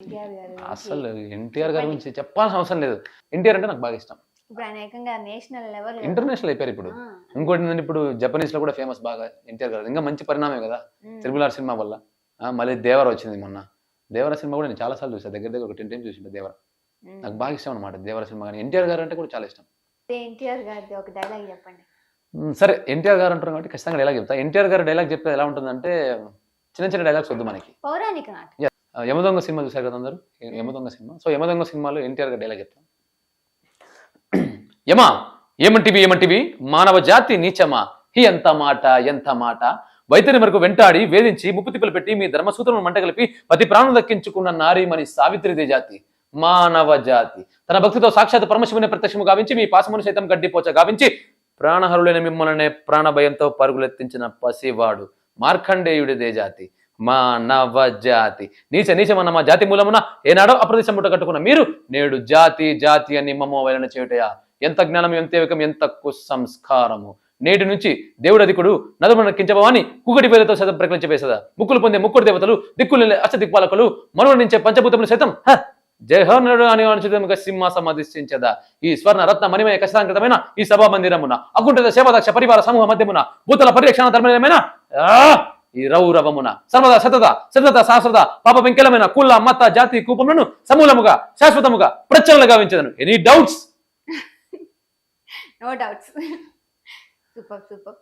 ఎన్టీఆర్ గారి గురించి అసలు ఎన్టీఆర్ గారి చెప్పండి. గురించి చెప్పాల్సిన అవసరం లేదు. ఎన్టీఆర్ అంటే నాకు బాగా ఇష్టం. ఇప్పుడు ఆయన ఏకంగా నేషనల్ లెవెల్ ఇంటర్నేషనల్ అయిపోయారు ఇప్పుడు. ఇంకోటి ఏంటంటే ఇప్పుడు జపనీస్ లో కూడా ఫేమస్ బాగా ఎన్టీఆర్ గారు. ఇంకా మంచి పరిణామే కదా త్రిబుల్ సినిమా వల్ల. మళ్ళీ దేవర వచ్చింది మొన్న. దేవర సినిమా కూడా నేను చాలా సార్లు చూసాను. దగ్గర ఒక 10 టైమ్స్ చూసిండు దేవర. నాకు బాగా ఇష్టం అనమాట దేవర సినిమా. కానీ ఎన్టీఆర్ గారు అంటే కూడా చాలా ఇష్టం. ఎన్టీఆర్ గారిది ఒక డైలాగ్ చెప్పండి. సరే ఎన్టీఆర్ గారు అంటారు కాబట్టి ఖచ్చితంగా డైలాగ్ చెప్తా. ఎన్టీఆర్ గారు డైలాగ్ చెప్తే ఎలా ఉంటుందంటే చిన్న చిన్న డైలాగ్స్ వద్దు మనకి. పౌరాణిక నాటకం. యమదొంగ సినిమా చూసారు కదా అందరూ. యమదొంగ సినిమా. సో యమదొంగ సినిమాలో ఎన్టీఆర్ గారు డైలాగ్ చెప్తాను. యమా ఏమంటివి మానవ జాతి నీచమా హి ఎంత మాట వైద్యుని వరకు వెంటాడి వేధించి ముప్పు తిప్పలు పెట్టి మీ ధర్మసూత్రము మంటగలిపి పతి ప్రాణం దక్కించుకున్న నారీమణి సావిత్రిదే జాతి మానవ జాతి తన భక్తితో సాక్షాత్ పరమశివుని ప్రత్యక్షము గావించి మీ పాసమును సైతం గడ్డిపోచ గావించి ప్రాణహరులైన మిమ్మల్ని ప్రాణ భయంతో పరుగులెత్తించిన పసివాడు మార్కండేయుడిదే జాతి మానవ జాతి నీచమన్న మా జాతి మూలమున ఏనాడో అప్రదేశం ముట్ట కట్టుకున్న మీరు నేడు జాతి అని మమ్మ వలన చేయుటయా ఎంత జ్ఞానం ఎంత వివేకం ఎంత కుసంస్కారము నేటి నుంచి దేవుడు అధికుడు నదులను కించభవాని కుగటి పేరుతో సైతం ప్రకటించవేసదా ముక్కులు పొందే ముక్కుడు దేవతలు దిక్కులు అష్టదిక్పాలకులు మనునించే పంచభూతములు సైతం జయహోనుడు అని అనుచితముగా సింహాసం అధిష్ఠించదా ఈ స్వర్ణ రత్న మణిమయ కష్టాంకృతమైన ఈ సభా మందిరమున అకుంఠిత సేవాదక్ష పరివార సమూహ మధ్యమున భూతల పరిరక్షణ ధర్మమైన ఈ రౌరవమున సర్వదా సతత శాశ్వత పాప వెంకెలమైన కుల మత జాతి కూపములను సమూలముగా శాశ్వతముగా ప్రచలన గావించదను. Any doubts? No doubts. Super.